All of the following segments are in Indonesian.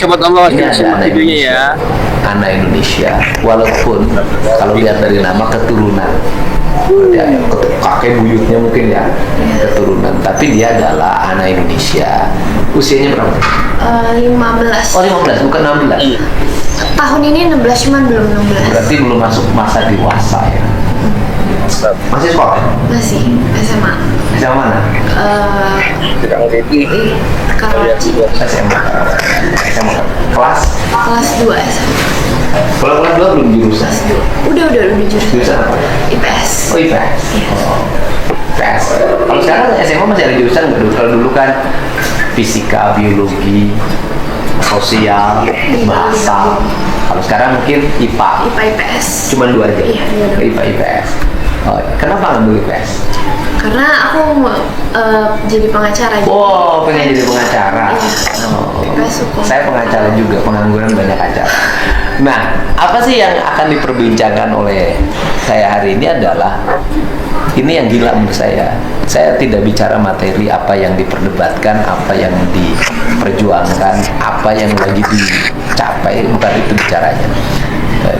sobat Allah, Ini ada simak anak videonya ya. Indonesia. Anak Indonesia, walaupun kalau lihat dari nama keturunan, ya, kakek buyutnya mungkin ya keturunan, tapi dia adalah anak Indonesia. Usianya berapa? 15. Oh 15, bukan 16. Tahun ini 16, cuman belum 16. Berarti belum masuk masa dewasa ya. Masih sekolah? Masih SMA. SMA mana? Karawaci. SMA. SMA kelas? Kelas 2 SMA. Kalau kelas 2 belum jurusan? Udah jurusan. Jurusan apa? IPS. Oh IPS. Oh, IPS. Kalau sekarang SMA masih ada jurusan nggak? Kalau dulu kan fisika, biologi, sosial, bahasa. Kalau sekarang mungkin IPA. IPA IPS. Cuman 2 aja. Iya, 2. IPA IPS. Oh, kenapa ngambil IPS? Karena aku mau jadi pengacara. Wow, pengen jadi pengacara. Iya. Oh. IPS hukum. Saya pengacara juga, pengangguran banyak acara. Nah, apa sih yang akan diperbincangkan oleh saya hari ini adalah ini yang gila menurut saya. Saya tidak bicara materi apa yang diperdebatkan, apa yang diperjuangkan, apa yang lagi dicapai, bukan itu bicaranya.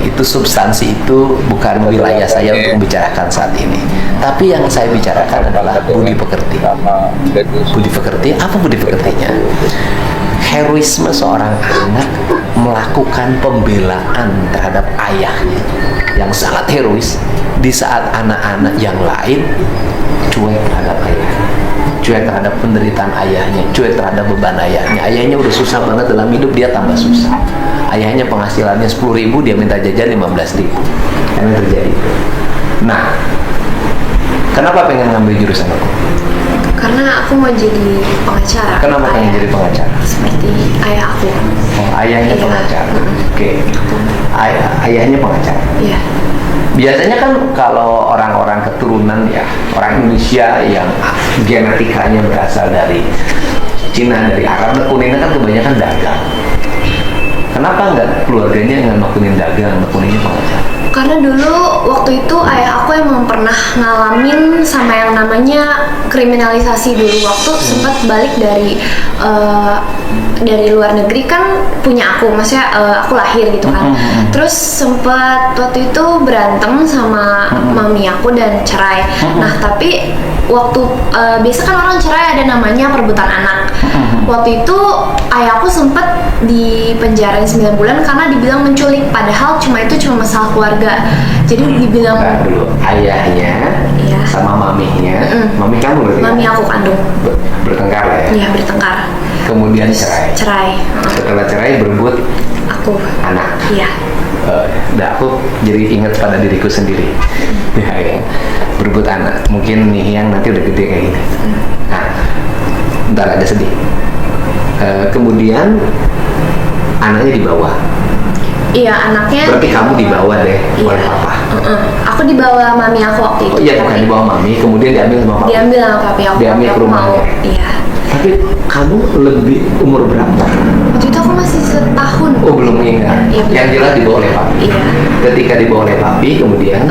Itu substansi itu bukan wilayah saya untuk membicarakan saat ini. Tapi yang saya bicarakan adalah budi pekerti. Budi pekerti, apa budi pekertinya? Heroisme seorang anak melakukan pembelaan terhadap ayahnya yang sangat herois di saat anak-anak yang lain cuek terhadap ayahnya, cuek terhadap penderitaan ayahnya, cuek terhadap beban ayahnya. Ayahnya udah susah banget dalam hidup, dia tambah susah. Ayahnya penghasilannya 10.000, dia minta jajan 15.000. Yang terjadi. Nah, kenapa pengen ngambil jurusan aku? Karena aku mau jadi pengacara. Kenapa pengen jadi pengacara? Seperti ayah aku. Oh, ayahnya Iya. pengacara. Oke. Ayahnya pengacara. Iya. Biasanya kan kalau orang-orang keturunan ya, orang Indonesia yang genetikanya berasal dari Cina, dari Arab, nekunennya kan kebanyakan dagang. Kenapa nggak keluarganya nggak nekunin dagang, nekuninnya pengacara? Karena dulu waktu itu ayah aku emang pernah ngalamin sama yang namanya kriminalisasi dulu waktu sempat balik dari luar negeri kan punya aku, maksudnya aku lahir gitu kan. Terus sempat waktu itu berantem sama mami aku dan cerai. Nah tapi waktu biasa kan orang cerai ada namanya perebutan anak. Waktu itu ayahku sempat dipenjarain 9 bulan karena dibilang menculik, padahal itu cuma masalah keluarga. Jadi dibilang dulu ayahnya iya. sama maminya, mami kamu berarti? Mami aku kandung. Bertengkar lah ya? Iya, bertengkar. Kemudian cerai. Cerai. Setelah cerai berebut Aku. anak. Iya. Nah, aku jadi ingat pada diriku sendiri. Ya, berebut anak. Mungkin nih yang nanti udah gede kayak gini. Nah, ntar ada sedih. Kemudian anaknya dibawa. Iya, anaknya. Berarti kamu dibawa deh oleh Iya. papa. Aku dibawa mami aku waktu itu. Oh iya, bukan dibawa mami, kemudian diambil sama papa. Diambil sama papi aku. Diambil Papi ke aku rumahnya. mau. Iya. Tapi kamu lebih umur berapa? Waktu itu aku masih setahun. Oh belum mengingat. Iya, belum. Yang jelas dibawa oleh papi. Iya. Ketika dibawa oleh papi, kemudian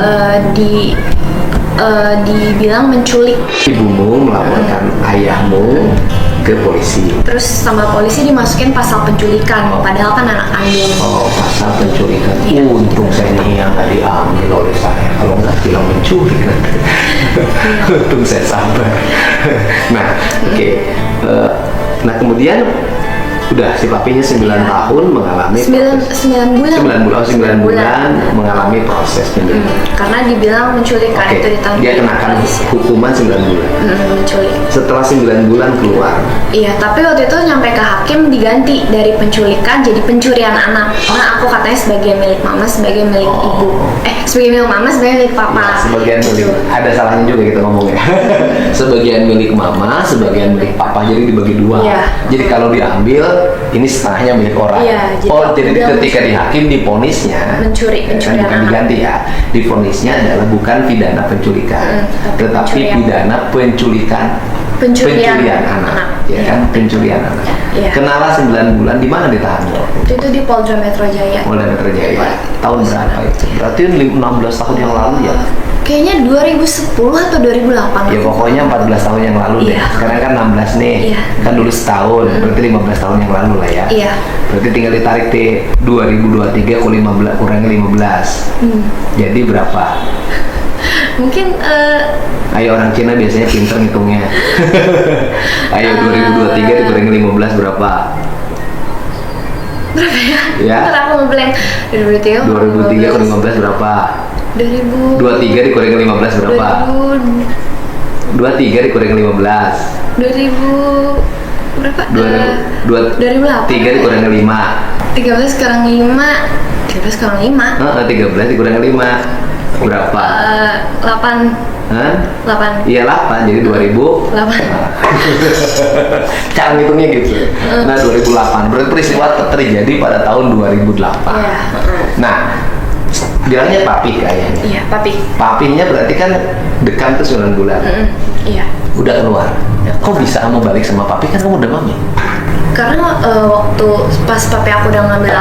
dibilang menculik. ibumu melaporkan ayahmu ke polisi. Terus sama polisi dimasukin pasal penculikan, padahal kan anak kandung. Oh, pasal penculikan. Iya. Untung saya ini yang tadi diambil oleh saya. Kalau nggak bilang mencuri kan. Untung saya sabar. Nah, oke. Nah kemudian udah si papinya 9 tahun mengalami 9 bulan. 9 bulan mengalami proses penculikan. Karena dibilang menculik kan, Oke, itu ditangkap dia kenakan polisi. hukuman 9 bulan. Menculik. Setelah 9 bulan keluar. Iya, tapi waktu itu nyampe ke hakim diganti dari penculikan jadi pencurian anak. Karena aku katanya sebagian milik mama, sebagian milik ibu. Sebagian milik mama, sebagian milik papa. Ya, sebagian milik, Gitu. ada salahnya juga kita ngomongnya. Sebagian milik mama, sebagian milik papa, jadi dibagi 2. Iya. Jadi kalau diambil, ini setengahnya milik orang. Iya, jadi jadi udah ketika di hakim diponisnya Mencuri, kan pencurian bukan anak. diganti ya, diponisnya adalah bukan pidana penculikan, tapi tetapi pencurian. pidana Pencurian anak. Ya Iya. kan, pencurian anak. Iya. Kenalah 9 bulan, di mana ditahan? Itu di Polda Metro Jaya. Mulai Metro Jaya. Tahun berapa itu? Berarti 16 tahun yang lalu ya? Kayaknya 2010 atau 2008. Ya pokoknya 14 tahun yang lalu deh. Iya. Sekarang kan 16 nih. Iya. Kan dulu setahun, berarti 15 tahun yang lalu lah ya. Iya. Berarti tinggal ditarik 2023 kurangi 15. Jadi berapa? Mungkin Ayo orang Cina biasanya pinter ngitungnya. Ayo 2023 dikurangi 15 berapa? berapa ya? Ya. Ntar aku ngeblank. 2003 2003 kurang 15 berapa? 2000 23 dikurangi 15 berapa? 23 dikurangi 15. 2000 berapa? 2008. 3 dikurangi 5. 13 sekarang 5. 13 sekarang 5. 13 dikurangi 5 berapa? 8. Hah? 8. Iya 8, jadi 2000. 8. Cara ngitungnya gitu. Nah 2008, berarti peristiwa terjadi pada tahun 2008. Iya. Nah, bilangnya papi kayaknya. Iya, papi. Papinya berarti kan dekan tuh 9 bulan. Iya. Udah keluar. Kok bisa kamu balik sama papi, kan kamu udah mami? Karena waktu pas papi aku udah ngambil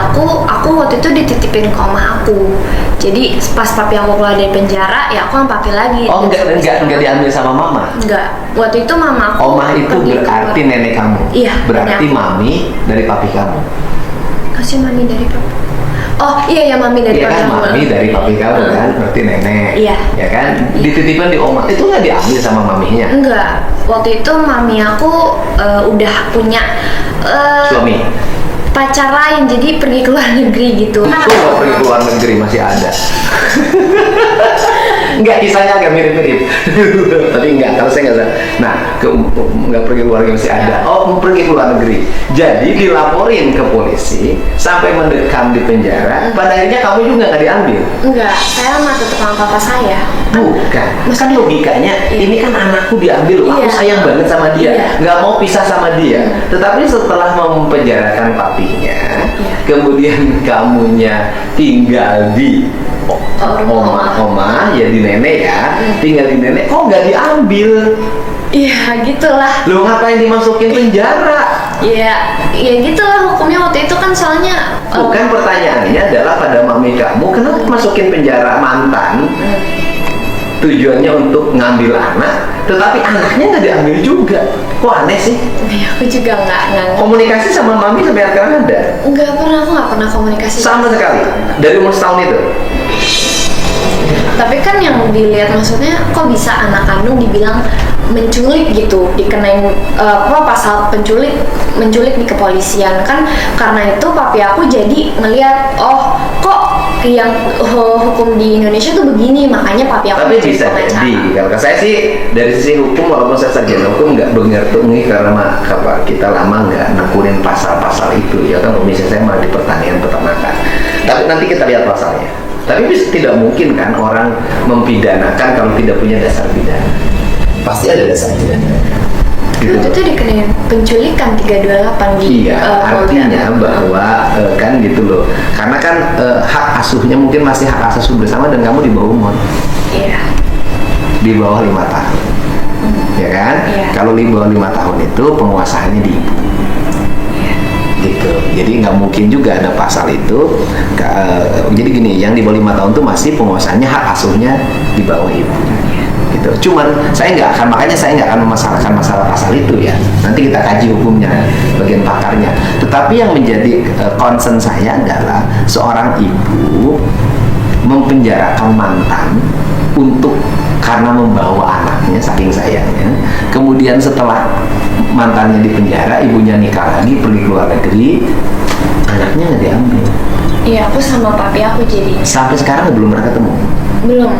aku waktu itu dititipin ke oma aku. Jadi pas papi aku keluar dari penjara, ya aku sama papi lagi. Oh enggak diambil sama mama? Enggak. Waktu itu mama aku. Oma itu pergi berarti keluar. nenek kamu? Iya. Berarti nenek aku. mami dari papi kamu? Kasih mami dari papi. Oh iya ya, mami dari Iya papi kan, aku. mami dari papi kamu kan, berarti nenek. Iya. Ya kan, dititipin di oma, itu nggak diambil sama maminya? Enggak. Waktu itu mami aku udah punya Suami? pacar lain, jadi pergi ke luar negeri gitu. Itu nggak pergi ke luar negeri masih ada. Enggak, kisahnya agak mirip-mirip. Tapi enggak, kalau saya enggak. Nah, nggak pergi ke luar negeri masih ada. Oh, mau pergi ke luar negeri. Jadi dilaporin ke polisi sampai mendekam di penjara. Pada akhirnya kamu juga nggak diambil. Enggak, saya mah tetap sama papa saya. Bukan, kan logikanya ini kan anakku diambil, aku Iya. sayang banget sama dia, Iya. nggak mau pisah sama dia. Tetapi setelah mempenjarakan papinya, kemudian kamunya tinggal di oma, ya di nenek ya, tinggal di nenek, kok nggak diambil? Iya, gitulah. Lo ngapain dimasukin penjara? Ya gitulah hukumnya waktu itu kan, soalnya Bukan, pertanyaannya adalah pada mami kamu, kenapa masukin penjara mantan? Tujuannya untuk ngambil anak, tetapi anaknya nggak diambil juga. Kok aneh sih? ya, aku juga nggak Komunikasi sama mami sampai sekarang ada? aku nggak pernah komunikasi Sama sekali. Dari umur setahun itu. Tapi kan yang dilihat, maksudnya kok bisa anak kandung dibilang menculik gitu, dikenain pasal menculik di kepolisian kan. Karena itu papi aku jadi ngelihat, oh kok yang hukum di Indonesia tuh begini, makanya papi aku Tapi jadi bisa pengacara. jadi. Kalau saya sih dari sisi hukum, walaupun saya sarjana hukum nggak mengerti karena kita lama nggak nekunin pasal-pasal itu ya kan. Misalnya saya malah di pertanian peternakan. Tapi nanti kita lihat pasalnya. Tapi tidak mungkin kan orang mempidanakan kalau tidak punya dasar pidana. Pasti ada dasar pidana. Gitu. Waktu itu dikenain penculikan 328 di Iya, artinya bahwa kan gitu loh. Karena kan hak asuhnya mungkin masih hak asuh bersama dan kamu di bawah umur. Iya. Di bawah 5 tahun. Ya kan? Iya. Kalau di bawah 5 tahun itu penguasaannya di ibu. Gitu. Jadi nggak mungkin juga ada pasal itu. Jadi gini, yang di bawah 5 tahun itu masih penguasaannya hak asuhnya di bawah ibu. Gitu. Cuman makanya saya nggak akan memasalahkan masalah pasal itu ya. Nanti kita kaji hukumnya, bagian pakarnya. Tetapi yang menjadi concern saya adalah seorang ibu mempenjarakan mantan karena membawa anaknya saking sayangnya. Kemudian setelah mantannya di penjara, ibunya nikah lagi, pergi ke luar negeri, anaknya nggak diambil. Iya, aku sama papi aku jadi. Sampai sekarang belum pernah ketemu. Belum.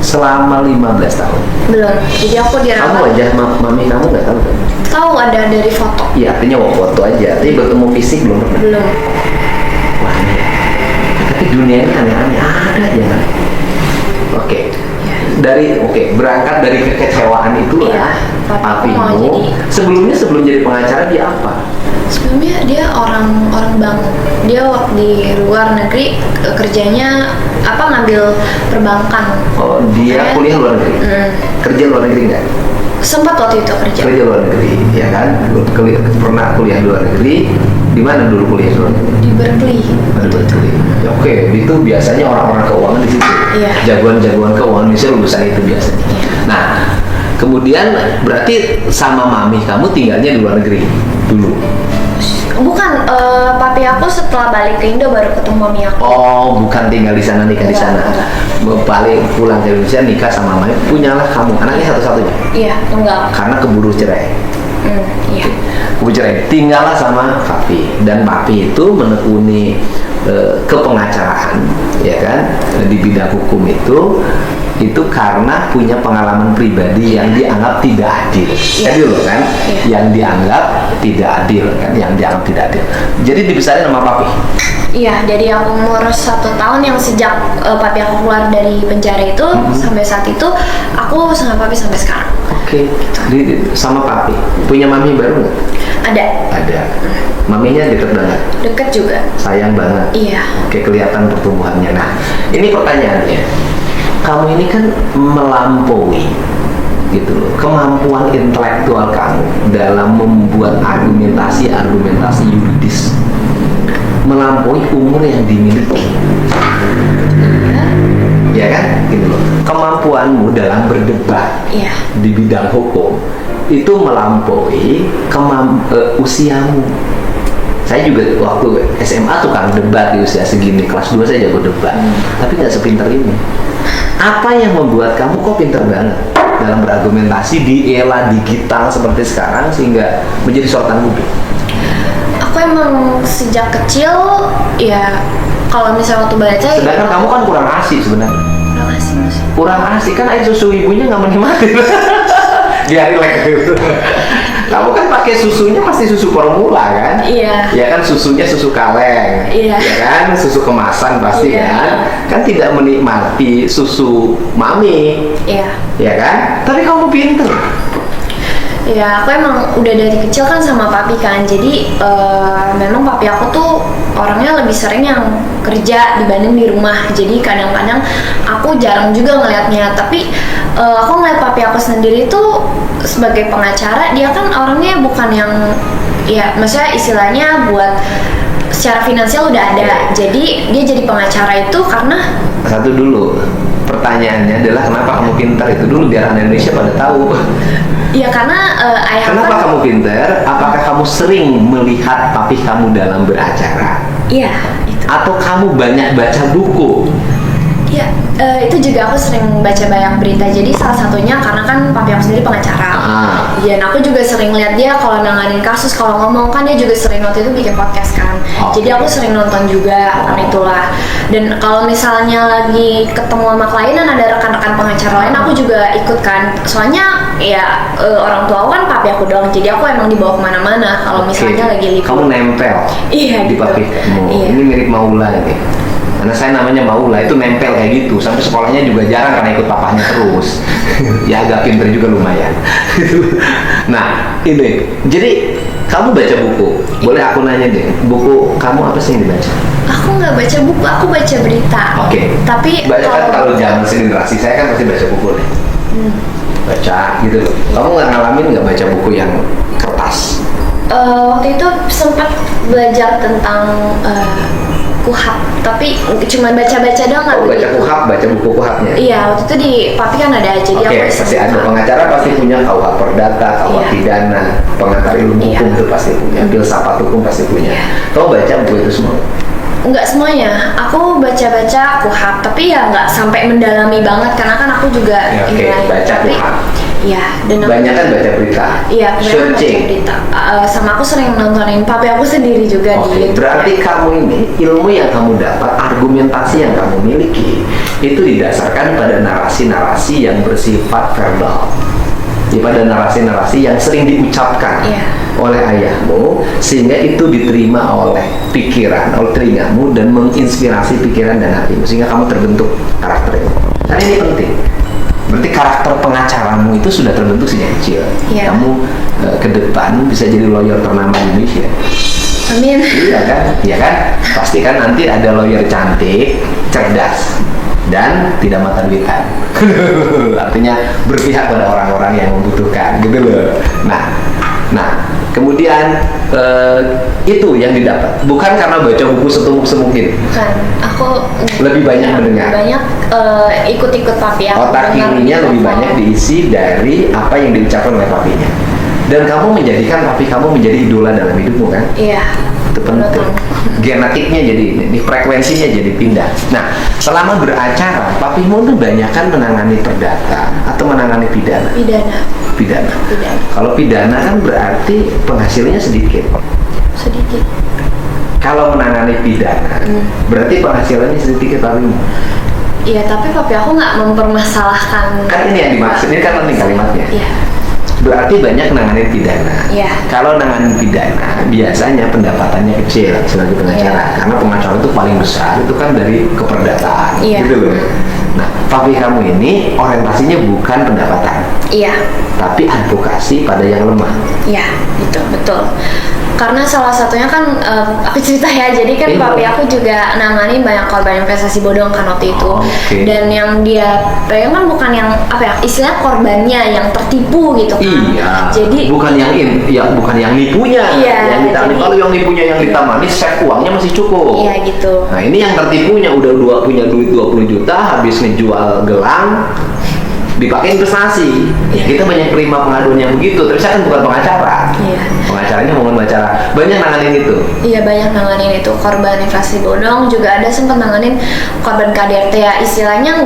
Selama 15 tahun. Belum. Jadi aku Kamu dirawat. wajah mami kamu nggak tahu kan? Tahu ada dari foto. Iya, artinya foto aja. Tapi bertemu fisik belum pernah. Belum. Wah, ini. Tapi dunia ini aneh-aneh ada aja. Oke. Berangkat dari kekecewaan itulah. Iya, papi mau papimu. jadi. Sebelum jadi pengacara dia apa? Sebelumnya dia orang bank. Dia waktu di luar negeri kerjanya ngambil perbankan. Oh, dia kuliah luar negeri. Kerja luar negeri nggak? Sempat waktu itu kerja. Kerja luar negeri, ya kan? Pernah kuliah luar negeri. Di mana dulu kuliah luar negeri? Di Berkeley. Di Berkeley. Ya, oke, itu biasanya orang-orang keuangan di situ. Iya. Jagoan-jagoan keuangan Indonesia lulusan itu biasanya. Nah, kemudian berarti sama mami kamu tinggalnya di luar negeri dulu. Bukan, papi aku setelah balik ke Indo baru ketemu mami aku. Oh, bukan tinggal di sana, nikah di sana. Balik pulang ke Indonesia nikah sama mami, punyalah kamu. Anaknya satu-satunya. Iya, tunggal. Karena keburu cerai. Iya. Keburu cerai. Tinggallah sama papi, dan papi itu menekuni kepengacaraan, ya kan, di bidang hukum itu karena punya pengalaman pribadi yang dianggap tidak adil. Kan dulu kan, yang dianggap tidak adil kan, yang dianggap tidak adil. Jadi dibesarin sama papi. Iya, dari aku umur 1 tahun yang sejak papi aku keluar dari penjara itu sampai saat itu aku sama papi sampai sekarang. Oke. Sama papi. Punya mami baru nggak? Ada. Ada. Maminya deket banget. Deket juga. Sayang banget. Iya. Oke, kelihatan pertumbuhannya. Nah, ini pertanyaannya. Kamu ini kan melampaui gitu loh, kemampuan intelektual kamu dalam membuat argumentasi yuridis melampaui umur yang dimiliki, ya kan, gitu loh. Kemampuanmu dalam berdebat di bidang hukum itu melampaui usiamu. Saya juga waktu SMA tukang debat di usia segini, kelas 2 saya jago debat, tapi nggak sepinter ini. Apa yang membuat kamu kok pinter banget dalam berargumentasi di era digital seperti sekarang sehingga menjadi sorotan publik? Aku emang sejak kecil ya, kalau misalnya waktu baca sedangkan kamu kan kurang asik sebenarnya. Kurang asik kan, air susu ibunya nggak menikmati. Biarin lagi. Kamu kan pakai susunya pasti susu formula kan? Iya. Ya kan, susunya susu kaleng. Iya. Ya kan, susu kemasan pasti kan? Kan tidak menikmati susu mami. Iya. Ya kan? Tapi kamu pinter. Ya, aku emang udah dari kecil kan sama papi kan, jadi memang papi aku tuh orangnya lebih sering yang kerja dibanding di rumah. Jadi kadang-kadang aku jarang juga ngelihatnya, tapi aku ngeliat papi aku sendiri tuh sebagai pengacara, dia kan orangnya bukan yang, ya maksudnya istilahnya buat secara finansial udah ada, jadi dia jadi pengacara itu karena satu dulu. Pertanyaannya adalah kenapa kamu pintar itu dulu biar anak Indonesia pada tahu. ya karena ayah Kenapa kan, kamu pintar? Apakah kamu sering melihat papi kamu dalam beracara? iya itu. Atau kamu banyak baca buku? Ya, itu juga aku sering baca banyak berita. Jadi salah satunya karena kan papi aku sendiri pengacara. Dan aku juga sering lihat dia kalau nanganin kasus, kalau ngomong kan dia juga sering waktu itu bikin podcast kan. Jadi aku sering nonton juga kan itulah. Dan kalau misalnya lagi ketemu sama klien dan ada rekan-rekan pengacara lain, aku juga ikut kan. Soalnya ya orang tua aku kan papi aku doang. Jadi aku emang dibawa kemana-mana. Kalau misalnya lagi libur. Kamu nempel Iya, di gitu. papi kamu. Iya. Ini mirip Maula ini. Karena saya namanya Maula, itu nempel kayak gitu. Sampai sekolahnya juga jarang karena ikut papahnya terus. Ya agak pinter juga lumayan. Nah, ini. Jadi kamu baca buku. Boleh aku nanya deh, buku kamu apa sih yang dibaca? Aku nggak baca buku, aku baca berita. Oke. Tapi Baca kan kalau zaman generasi saya kan pasti baca buku nih. Baca gitu loh. Kamu nggak ngalamin nggak baca buku yang kertas? Waktu itu sempat belajar tentang KUHAP, tapi cuma baca-baca doang nggak Oh, baca begitu. KUHAP, baca buku KUHAP-nya? Iya, waktu itu di papi kan ada, jadi Oke, aku pasti iseng. ada. Pengacara pasti punya KUHP Perdata, KUHP Iya. Pidana, pengantar ilmu Iya. hukum itu pasti punya, filsafat hukum pasti punya. Iya. Kamu baca buku itu semua? Enggak semuanya, aku baca-baca KUHAP, tapi ya nggak sampai mendalami banget karena kan aku juga Ya, oke, ini lain. baca Tapi KUHAP. iya, dan aku Banyak kan baca berita? iya, kebanyakan baca Searching. berita. Sama aku sering nontonin papi aku sendiri juga Oke, di YouTube. berarti kamu ini, ilmu yang kamu dapat, argumentasi yang kamu miliki, itu didasarkan pada narasi-narasi yang bersifat verbal. Pada narasi-narasi yang sering diucapkan oleh ayahmu, sehingga itu diterima oleh pikiran, oleh telingamu, dan menginspirasi pikiran dan hatimu, sehingga kamu terbentuk karakter itu. Nah, ini penting. Berarti karakter pengacaramu itu sudah terbentuk sejak kecil. Iya. Kamu ke depan bisa jadi lawyer ternama di Indonesia. Amin. Iya kan? Iya kan? Pasti kan nanti ada lawyer cantik, cerdas, dan tidak mata duitan. Artinya berpihak pada orang-orang yang membutuhkan, gitu loh. Nah, Kemudian itu yang didapat, bukan karena baca buku setumpuk-semungkin. Bukan, aku Lebih banyak mendengar. banyak ikut-ikut papi aku. Otak dengar kirinya gitu. lebih banyak diisi dari apa yang diucapkan oleh papinya. Dan kamu menjadikan papi kamu menjadi idola dalam hidupmu kan? Iya. Itu penting. Betul. Genetiknya jadi ini, frekuensinya jadi pindah. Nah, selama beracara, papimu tuh banyak kan menangani perdata atau menangani pidana. Pidana. Kalau pidana kan berarti penghasilannya sedikit. Sedikit. Kalau menangani pidana, berarti penghasilannya sedikit papimu. Iya, tapi papi aku nggak mempermasalahkan. Kan ini yang dimaksud, ini kan penting kalimatnya. Iya. Berarti banyak nanganin pidana. Iya. Kalau nanganin pidana, biasanya pendapatannya kecil sebagai pengacara. Iya. Karena pengacara itu paling besar, itu kan dari keperdataan. Iya. Gitu loh. Nah, papi kamu ini orientasinya bukan pendapatan, Iya. tapi advokasi pada yang lemah. Iya, itu betul. Karena salah satunya kan aku cerita ya, jadi kan Iya. papi aku juga nangani banyak korban investasi bodong kan waktu itu. Oke. Dan yang dia pegang kan bukan yang apa ya, istilahnya korbannya yang tertipu gitu kan. Iya. Jadi bukan bukan yang nipunya. Iya, Yang ditangani. jadi- Kalau yang nipunya yang ditamani, save uangnya masih cukup. iya gitu. Nah, ini yang tertipunya punya duit 20 juta, habis ngejual gelang, dipakai investasi. Iya. Kita banyak terima pengaduan yang begitu, tapi saya kan bukan pengacara. Iya. Pengacaranya ngomong acara. Banyak nanganin itu. Iya, banyak nanganin itu korban investasi bodong, juga ada sempat nanganin korban KDRT ya, istilahnya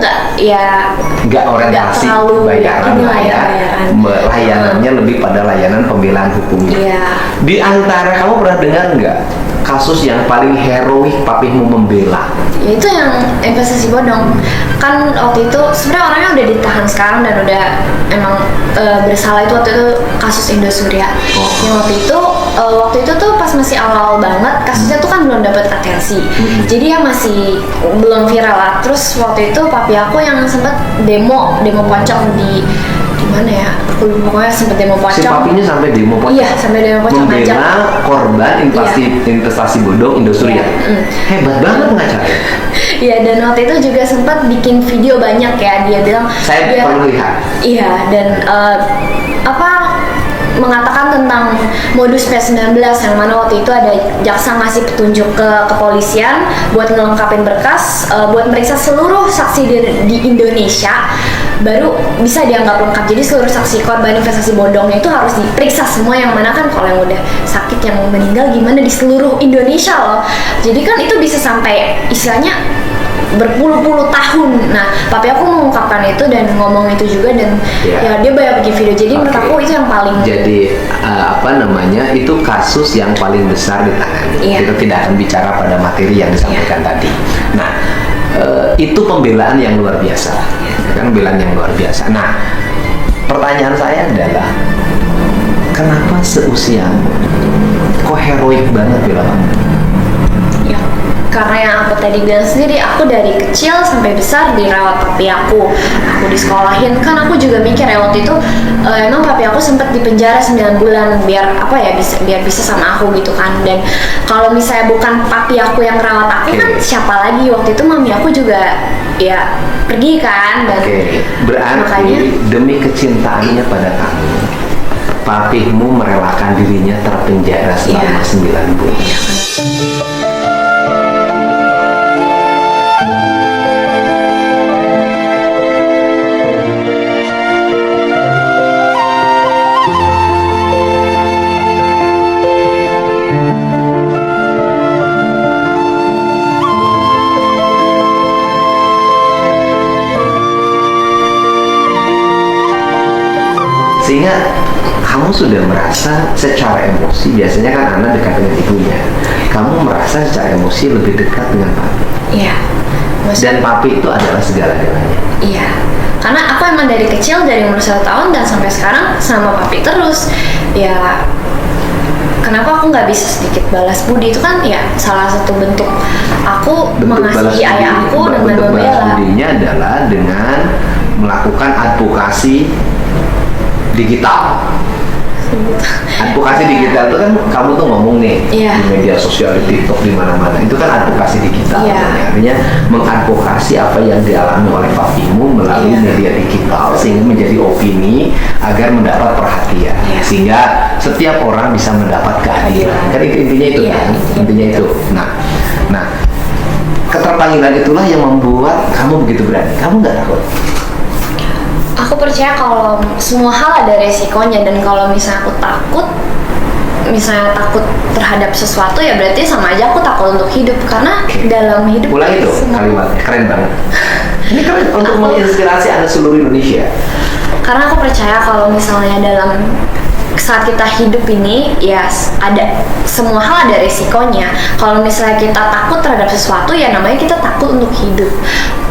Nggak orientasi terlalu bayaran ini lah ya. bayaran. Layanannya lebih pada layanan pembelaan hukumnya. Iya. Di antara kamu pernah dengar nggak kasus yang paling heroik papimu membela? Ya itu yang investasi bodong. Kan waktu itu sebenarnya orangnya udah ditahan sekarang dan udah emang bersalah, itu waktu itu kasus Indosuria. Oh. Yang waktu itu tuh pas masih awal banget kasusnya tuh kan belum dapat atensi. Jadi ya masih belum viral lah. Terus waktu itu papi aku yang sempet demo pocong di mana ya? Aku lupa, pokoknya sempet demo Si pocong. papinya sampai demo pocong. Iya, sampai demo pocong membela ngajak. korban investasi bodong Indosuria. Iya. Hebat banget pengacara. Iya, dan waktu itu juga sempat bikin video banyak ya, dia bilang Saya dia- perlu lihat. Iya, dan mengatakan tentang modus P19 yang mana waktu itu ada jaksa ngasih petunjuk ke kepolisian buat ngelengkapin berkas, buat meriksa seluruh saksi di Indonesia baru bisa dianggap lengkap. Jadi seluruh saksi korban investasi bodongnya itu harus diperiksa semua, yang mana kan kalau yang udah sakit, yang meninggal gimana di seluruh Indonesia loh. Jadi kan itu bisa sampai istilahnya berpuluh-puluh tahun. Nah, papi aku mengungkapkan itu dan ngomong itu juga, dan ya dia banyak bikin video. Jadi menurut aku itu yang paling. Jadi itu kasus yang paling besar ditangani. Iya. Kita tidak akan bicara pada materi yang disampaikan tadi. Nah, itu pembelaan yang luar biasa. Kan pembelaan yang luar biasa. Nah, pertanyaan saya adalah kenapa seusia kok heroik banget bela kamu? Ya, karena yang aku tadi bilang sendiri, aku dari kecil sampai besar dirawat papi aku disekolahin. Kan aku juga mikir ya waktu itu, emang papi aku sempat dipenjara 9 bulan biar bisa sama aku gitu kan. Dan kalau misalnya bukan papi aku yang rawat aku, kan siapa lagi? Waktu itu mami aku juga ya pergi kan. Dan berarti makanya, demi kecintaannya pada kamu, papimu merelakan dirinya terpenjara selama 9 bulan. Sehingga kamu sudah merasa secara emosi, biasanya kan anak dekat dengan ibunya, kamu merasa secara emosi lebih dekat dengan papi. iya. Dan papi itu adalah segala-galanya. Iya, karena aku emang dari kecil, dari umur 1 tahun dan sampai sekarang sama papi terus. Ya, kenapa aku nggak bisa sedikit balas budi? Itu kan ya salah satu bentuk aku mengasihi ayah aku dengan Bentuk balas membela. budinya adalah dengan melakukan advokasi digital. Advokasi digital itu kan kamu tuh ngomong nih Iya. di media sosial, di TikTok, di mana-mana. Itu kan advokasi digital. Iya. Artinya mengadvokasi apa yang dialami oleh papimu melalui Iya. media digital sehingga menjadi opini agar mendapat perhatian, sehingga setiap orang bisa mendapat keadilan. Kan itu intinya itu kan, intinya itu. Nah, keterpanggilan itulah yang membuat kamu begitu berani. Kamu nggak takut? Aku percaya kalau semua hal ada resikonya, dan kalau misalnya aku takut, misalnya takut terhadap sesuatu, ya berarti sama aja aku takut untuk hidup, karena dalam hidup Ulang itu kalimatnya, keren banget. Ini keren untuk menginspirasi anak seluruh Indonesia. Karena aku percaya kalau misalnya dalam saat kita hidup ini, ya ada semua hal ada resikonya. Kalau misalnya kita takut terhadap sesuatu, ya namanya kita takut untuk hidup.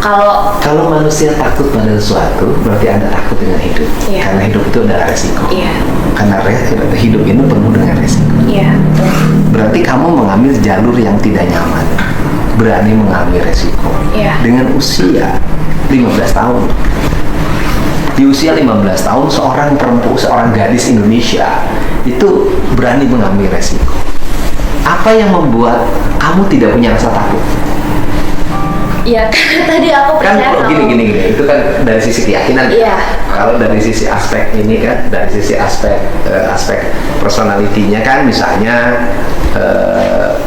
Kalau manusia takut pada sesuatu, berarti Anda takut dengan hidup. Karena hidup itu adalah resiko. Karena hidup ini penuh dengan resiko. Berarti kamu mengambil jalur yang tidak nyaman, berani mengambil resiko. Dengan usia 15 tahun. Di usia 15 tahun, seorang perempuan, seorang gadis Indonesia itu berani mengambil resiko. Apa yang membuat kamu tidak punya rasa takut? Ya, tadi aku percaya kan gini, itu kan dari sisi keyakinan. Kalau dari sisi aspek ini kan, dari sisi aspek personalitinya kan, misalnya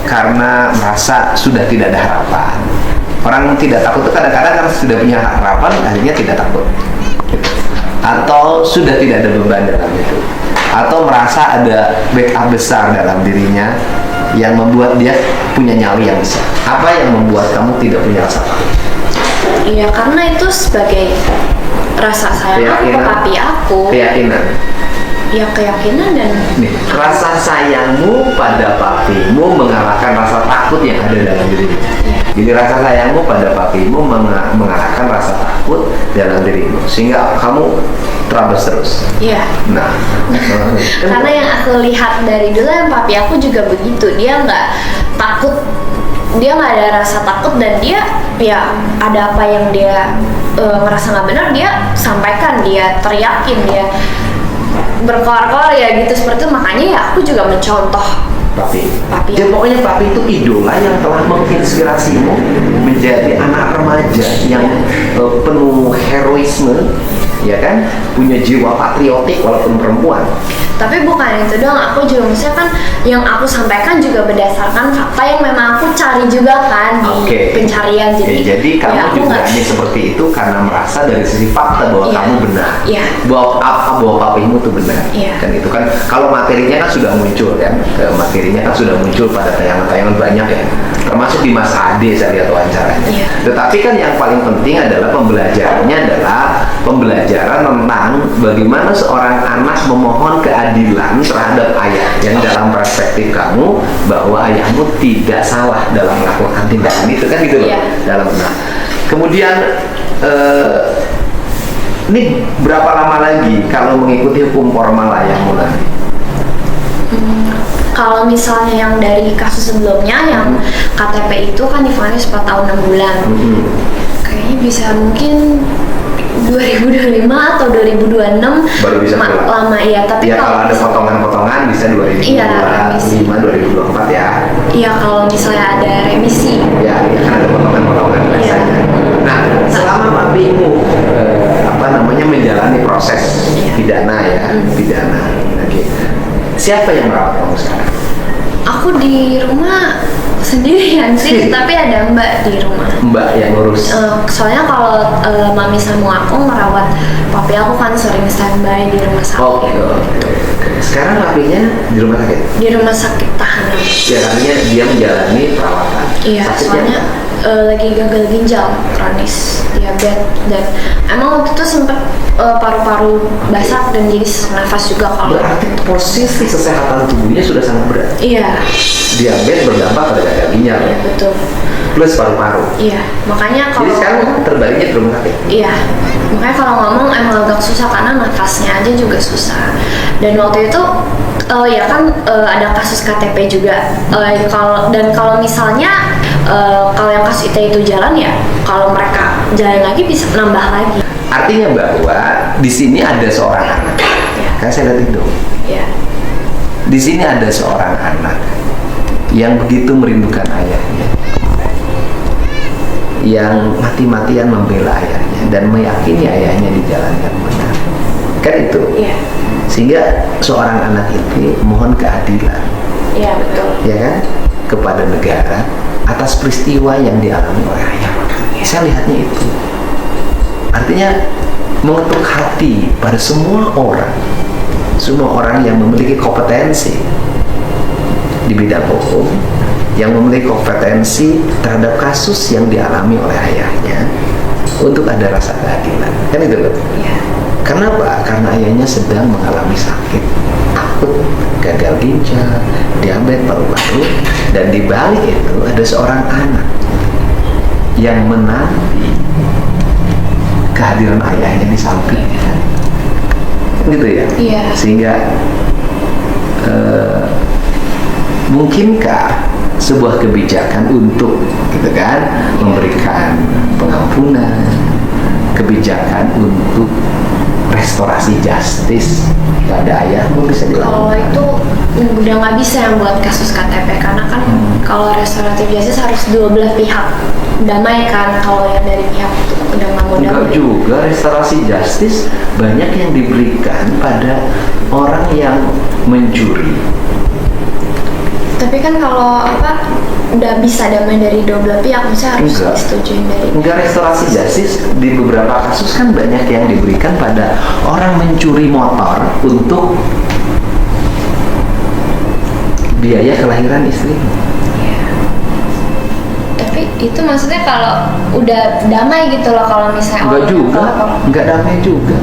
karena merasa sudah tidak ada harapan. Orang tidak takut itu kadang-kadang karena sudah punya harapan, akhirnya tidak takut. Atau sudah tidak ada beban dalam itu, atau merasa ada backup besar dalam dirinya yang membuat dia punya nyali yang besar. Apa yang membuat kamu tidak punya rasa takut? Iya, karena itu sebagai rasa sayang aku ke papi aku. Keyakinan. Ya, keyakinan dan rasa sayangmu pada papimu mengalahkan rasa takut yang ada dalam dirimu. Jadi rasa sayangmu pada papimu mengalahkan rasa takut dalam dirimu, sehingga kamu terabas terus. Nah, karena yang aku lihat dari dulu, yang papi aku juga begitu. Dia nggak takut, dia nggak ada rasa takut, dan dia ya ada apa yang dia ngerasa nggak benar, dia sampaikan, dia teriakin, dia berkoar-koar ya gitu, seperti itu. Makanya ya aku juga mencontoh papi. Ya pokoknya papi itu idola yang telah menginspirasimu menjadi anak remaja yang penuh heroisme, ya kan, punya jiwa patriotik walaupun perempuan. Tapi bukan itu doang, aku juga misalnya kan yang aku sampaikan juga berdasarkan fakta yang memang aku cari juga kan di pencarian. Jadi kamu ya, juga hanya seperti itu karena merasa dari sisi fakta bahwa kamu benar, bahwa papimu itu benar. Kan itu kan, kalau materinya kan sudah muncul kan, materinya kan sudah muncul pada tayangan-tayangan banyak ya, termasuk di Mas Ade saya lihat wawancaranya. Tetapi kan yang paling penting adalah pembelajarannya adalah pembelajaran tentang bagaimana seorang anak memohon keadilan terhadap ayah, yang dalam perspektif kamu bahwa ayahmu tidak salah dalam melakukan tindakan itu kan gitu loh. Dalam kemudian ini berapa lama lagi kalau mengikuti hukum formal ayahmu nanti? Kalau misalnya yang dari kasus sebelumnya yang KTP itu kan divonis 4 tahun 6 bulan. Kayaknya bisa mungkin 2025 atau 2026 baru bisa pulang. Lama ya, tapi ya, kalau ada potongan-potongan bisa 2025, 2024 ya. Iya, kalau misalnya ada remisi. Ya, kan ada potongan-potongan biasanya. Nah, selama papimu menjalani proses pidana ya, pidana. Siapa yang merawat kamu sekarang? Aku di rumah sendirian sih, tapi ada mbak di rumah. Mbak yang ngurus. Soalnya kalau mami sama aku merawat papi aku kan sering standby di rumah sakit. Sekarang papinya di rumah sakit? Di rumah sakit tahanan. Ya, artinya dia menjalani perawatan. Iya, soalnya lagi gagal ginjal kronis, diabetes, dan emang waktu itu sempat paru-paru basah dan jadi sesak nafas juga. Kalau berarti posisi kesehatan tubuhnya sudah sangat berat. Iya. Diabetes berdampak pada gagal ginjal. Iya, betul. Plus paru-paru. Iya, makanya kalau jadi sekarang terbaliknya di rumah sakit. Iya, makanya kalau ngomong emang agak susah karena nafasnya aja juga susah. Dan waktu itu ya kan ada kasus KTP juga. Kalau misalnya kalau yang kasus itu jalan, ya kalau mereka jalan lagi bisa nambah lagi. Artinya bahwa di sini ada seorang anak. Kan saya lihat itu. Iya. Di sini ada seorang anak yang begitu merindukan ayahnya, yang mati-matian membela ayahnya dan meyakini ayahnya di jalan yang benar. kan itu. Iya. Sehingga seorang anak itu mohon keadilan, Iya, betul. ya kan, kepada negara atas peristiwa yang dialami oleh ayah. Saya lihatnya itu. Artinya mengetuk hati pada semua orang yang memiliki kompetensi di bidang hukum, yang memiliki kompetensi terhadap kasus yang dialami oleh ayahnya, untuk ada rasa keadilan. Kan itu loh. Iya. Karena apa? Karena ayahnya sedang mengalami sakit akut, gagal ginjal, diabetes paru-paru, dan di balik itu ada seorang anak yang menanti kehadiran ayahnya di sampingnya. Gitu ya? Iya. Sehingga mungkinkah sebuah kebijakan untuk gitu kan memberikan pengampunan, kebijakan untuk restorasi justice pada ayahmu bisa Kalau dilakukan? itu udah nggak bisa yang buat kasus KTP, karena kan kalau restoratif justice harus dua belah pihak damai kan. Kalau yang dari pihak itu udah nggak mau Enggak damai. juga, restorasi justice banyak yang diberikan pada orang yang mencuri. Tapi kan kalau udah bisa damai dari dua belah pihak, misalnya harus Enggak. disetujuin dari. Enggak, restorasi justice di beberapa kasus kan banyak yang diberikan pada orang mencuri motor untuk biaya kelahiran istrinya. Iya. Tapi itu maksudnya kalau udah damai gitu loh, kalau misalnya Enggak orang- juga, kalau- enggak damai juga.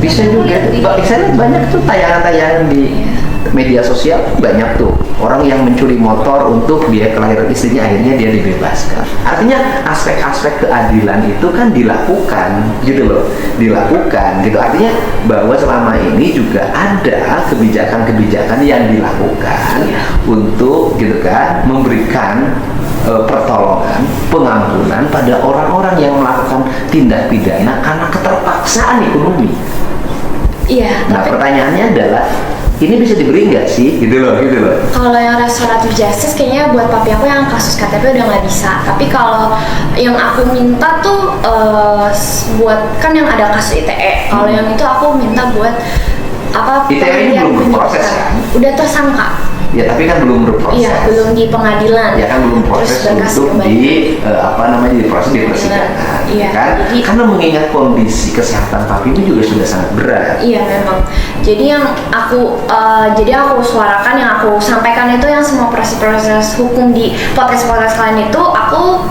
Bisa juga. Saya lihat banyak tuh tayangan-tayangan di media sosial, banyak tuh orang yang mencuri motor untuk biaya kelahiran istrinya, akhirnya dia dibebaskan. Artinya aspek-aspek keadilan itu kan dilakukan gitu loh, dilakukan gitu. Artinya bahwa selama ini juga ada kebijakan-kebijakan yang dilakukan untuk gitu kan memberikan pertolongan, pengampunan pada orang-orang yang melakukan tindak pidana karena keterpaksaan ekonomi. Iya, Nah, tapi pertanyaannya adalah ini bisa diberi nggak sih? Gitu loh. kalau yang restoratif justice kayaknya buat papi aku yang kasus KTP udah nggak bisa. Tapi kalau yang aku minta tuh buat kan yang ada kasus ITE. Kalau yang itu aku minta buat ITE ini pengadilan belum berproses, penyidikan. kan? Udah tersangka. Ya, tapi kan belum berproses. Iya, belum di pengadilan. Ya kan belum proses Terus berkas untuk kembali. diproses di persidangan. Iya, Kan? jadi- Karena mengingat kondisi kesehatan papi itu juga sudah sangat berat. Iya memang. Jadi yang aku suarakan, yang aku sampaikan itu yang semua proses-proses hukum di podcast kalian itu aku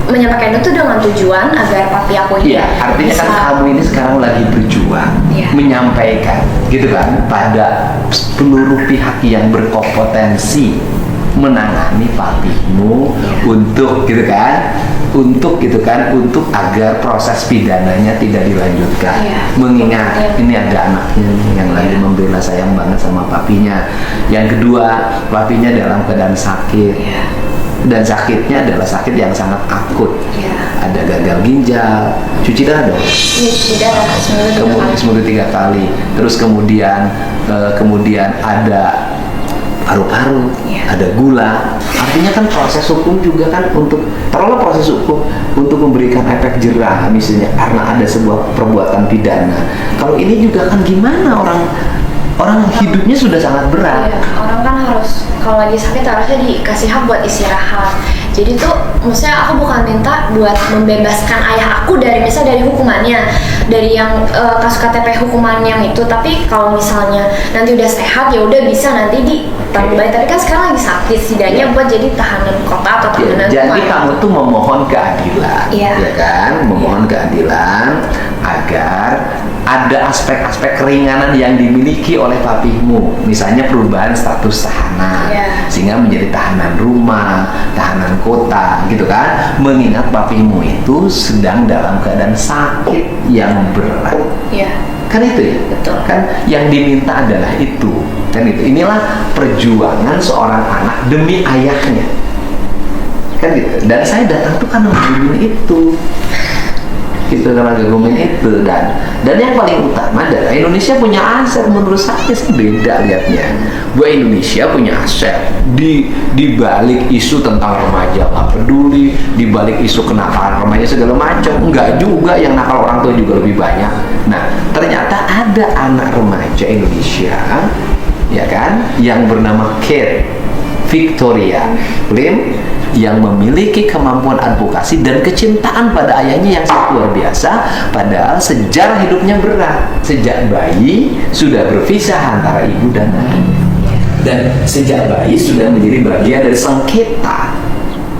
menyampaikan itu dengan tujuan agar papi aku ini Iya, artinya kan bisa- kamu ini sekarang lagi berjuang Iya. menyampaikan, gitu kan, pada seluruh pihak yang berkompetensi menangani papimu untuk, gitu kan, untuk agar proses pidananya tidak dilanjutkan. Iya. Mengingat Iya. ini ada anaknya nih yang lagi Iya. membela, sayang banget sama papinya. Yang kedua, papinya dalam keadaan sakit. Iya. Dan sakitnya adalah sakit yang sangat akut. Iya. Ada gagal ginjal, cuci darah dong. Iya, sudah seminggu tiga Kemudian kali. seminggu 3 kali. Terus kemudian ada paru-paru, Iya. ada gula. Artinya kan proses hukum juga kan untuk taruhlah proses hukum untuk memberikan efek jerah misalnya karena ada sebuah perbuatan pidana. Kalau ini juga kan gimana orang hidupnya sudah sangat berat. Iya, orang kan harus kalau lagi sakit harusnya dikasih hak buat istirahat. Jadi tuh maksudnya aku bukan minta buat membebaskan ayah aku dari hukumannya, dari yang kasus KTP hukuman yang itu. Tapi kalau misalnya nanti udah sehat ya udah bisa nanti ditanggung balik. Tapi kan sekarang lagi sakit, setidaknya buat jadi tahanan kota atau Ya, tahanan jadi rumah. kamu tuh memohon keadilan, Iya. ya kan? Memohon keadilan agar ada aspek-aspek keringanan yang dimiliki oleh papimu, misalnya perubahan status tahanan, Iya. sehingga menjadi tahanan rumah, tahanan kota, gitu kan? Mengingat papimu itu sedang dalam keadaan sakit yang berat. Iya. Kan itu ya? Betul. Kan yang diminta adalah itu. Kan itu. Inilah perjuangan seorang anak demi ayahnya. Kan gitu. Dan saya datang tuh karena ngomongin itu. itu tenaga grooming itu. Dan yang paling utama adalah Indonesia punya aset, menurut saya sih beda lihatnya. Buat Indonesia punya aset di balik isu tentang remaja nggak peduli, di balik isu kenakalan remaja segala macam, enggak juga, yang nakal orang tua juga lebih banyak. Nah, ternyata ada anak remaja Indonesia, ya kan, yang bernama Kate Victoria Lim, yang memiliki kemampuan advokasi dan kecintaan pada ayahnya yang sangat luar biasa. Padahal sejarah hidupnya berat. Sejak bayi sudah berpisah antara ibu dan ayahnya, dan sejak bayi sudah menjadi bagian dari sengketa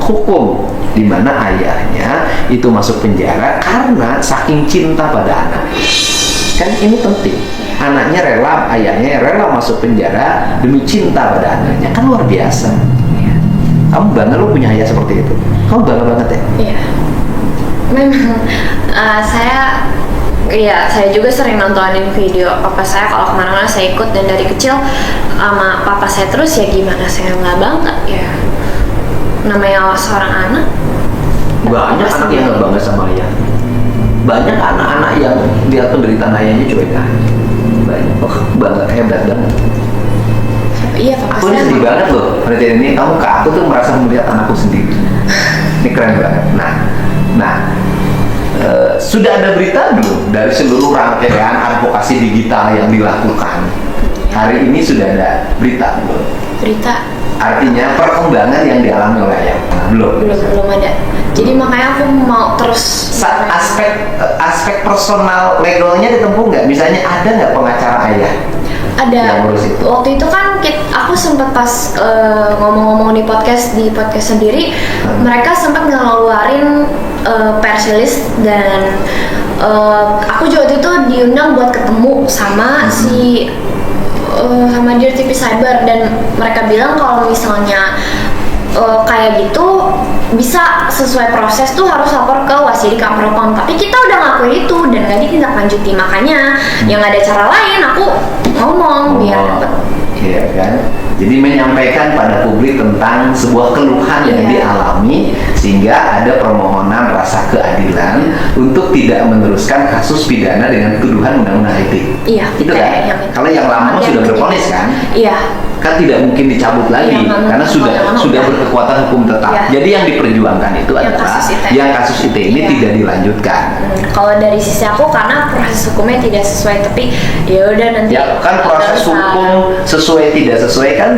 hukum di mana ayahnya itu masuk penjara karena saking cinta pada anaknya. Kan ini penting. Anaknya rela, ayahnya rela masuk penjara demi cinta pada anaknya. Kan luar biasa. Kamu bangga lu punya ayah seperti itu? Kamu bangga banget ya? Iya. Memang saya juga sering nontonin video papa saya kalau kemana-mana, saya ikut, dan dari kecil sama papa saya terus, ya gimana saya nggak bangga ya. Namanya seorang anak. Banyak anak yang nggak bangga sama ayah. Banyak anak-anak yang lihat penderitaan ayahnya cuek aja. Banyak. Oh, bangga, hebat banget. Iya, papa Aku ini saya. sedih banget loh. Penelitian ini, kamu ke aku tuh merasa melihat anakku sendiri. Ini keren banget. Nah, sudah ada berita belum dari seluruh rangkaian advokasi digital yang dilakukan? Hari ini sudah ada berita belum? Berita Artinya perkembangan yang dialami oleh ayah belum ada. Jadi makanya aku mau terus aspek personal legalnya ditempuh nggak? Misalnya ada nggak pengacara ayah ada. yang ngurus itu? Waktu itu kan aku sempat pas ngomong-ngomong di podcast sendiri, mereka sempat ngeluarin press release, dan aku juga waktu itu diundang buat ketemu sama sama Dirty Cyber, dan mereka bilang kalau misalnya kayak gitu bisa sesuai proses tuh harus lapor ke Wasidik Propam, tapi kita udah ngelakuin itu dan nggak ditindaklanjuti. Makanya yang ada cara lain, aku ngomong biar dapet. Iya kan? Jadi menyampaikan pada publik tentang sebuah keluhan yang dialami, sehingga ada permohonan rasa keadilan untuk tidak meneruskan kasus pidana dengan tuduhan undang-undang ITE. Iya, itu kan? Kalau yang lama sudah berponis kan? Iya. Kan tidak mungkin dicabut lagi, karena sudah berkekuatan hukum tetap. Iya. Jadi yang diperjuangkan itu Yang adalah kasus ITE. yang kasus ITE ini Iya. tidak dilanjutkan. Kalau dari sisi aku, karena proses hukumnya tidak sesuai, tapi ya udah nanti. Ya kan proses hukum sesuai tidak sesuai kan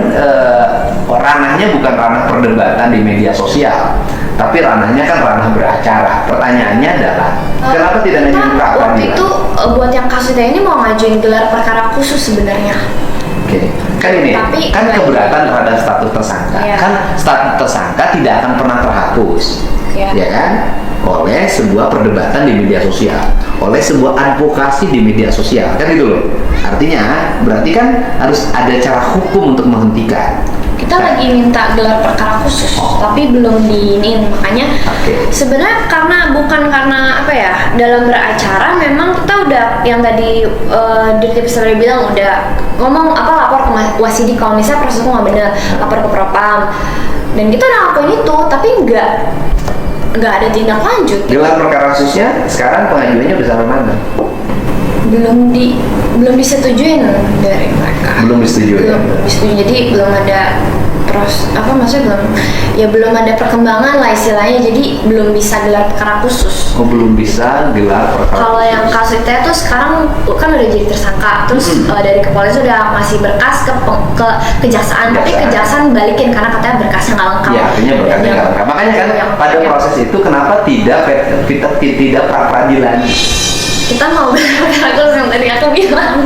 ranahnya bukan ranah perdebatan di media sosial, tapi ranahnya kan ranah beracara. Pertanyaannya adalah kenapa tidak ngajuin pra Waktu peradilan? itu buat yang kasus ini mau ngajuin gelar perkara khusus sebenarnya. Oke, kan ini Tapi kan keberatan terhadap status tersangka. Iya. Kan status tersangka tidak akan pernah terhapus, Iya. ya kan? Oleh sebuah perdebatan di media sosial, oleh sebuah advokasi di media sosial, kan gitu loh. Artinya berarti kan harus ada cara hukum untuk menghentikan. Kita lagi minta gelar perkara khusus, tapi belum diinin. Makanya sebenarnya bukan karena apa ya, dalam beracara memang kita udah yang tadi Dirti Cyber bilang, udah ngomong lapor ke Wasidik kalau misalnya proses hukum nggak benar, lapor ke Propam, dan kita udah ngakuin itu, tapi nggak ada tindak lanjut. Gelar perkara khususnya sekarang pengajuannya udah sampai mana? belum disetujuin dari mereka. Belum disetujui. Belum disetujui, jadi belum ada belum ada perkembangan lah istilahnya, jadi belum bisa gelar perkara khusus. Oh, belum bisa gelar perkara. Kalau yang kasus itu tuh sekarang kan udah jadi tersangka, terus dari kepolisian udah ngasih berkas ke kejaksaan, tapi kejaksaan balikin karena katanya berkasnya nggak lengkap. Ya, artinya berkasnya nggak lengkap. Makanya kan pada proses itu kenapa tidak pra peradilan? Kita mau gelar perkara khusus yang tadi aku bilang,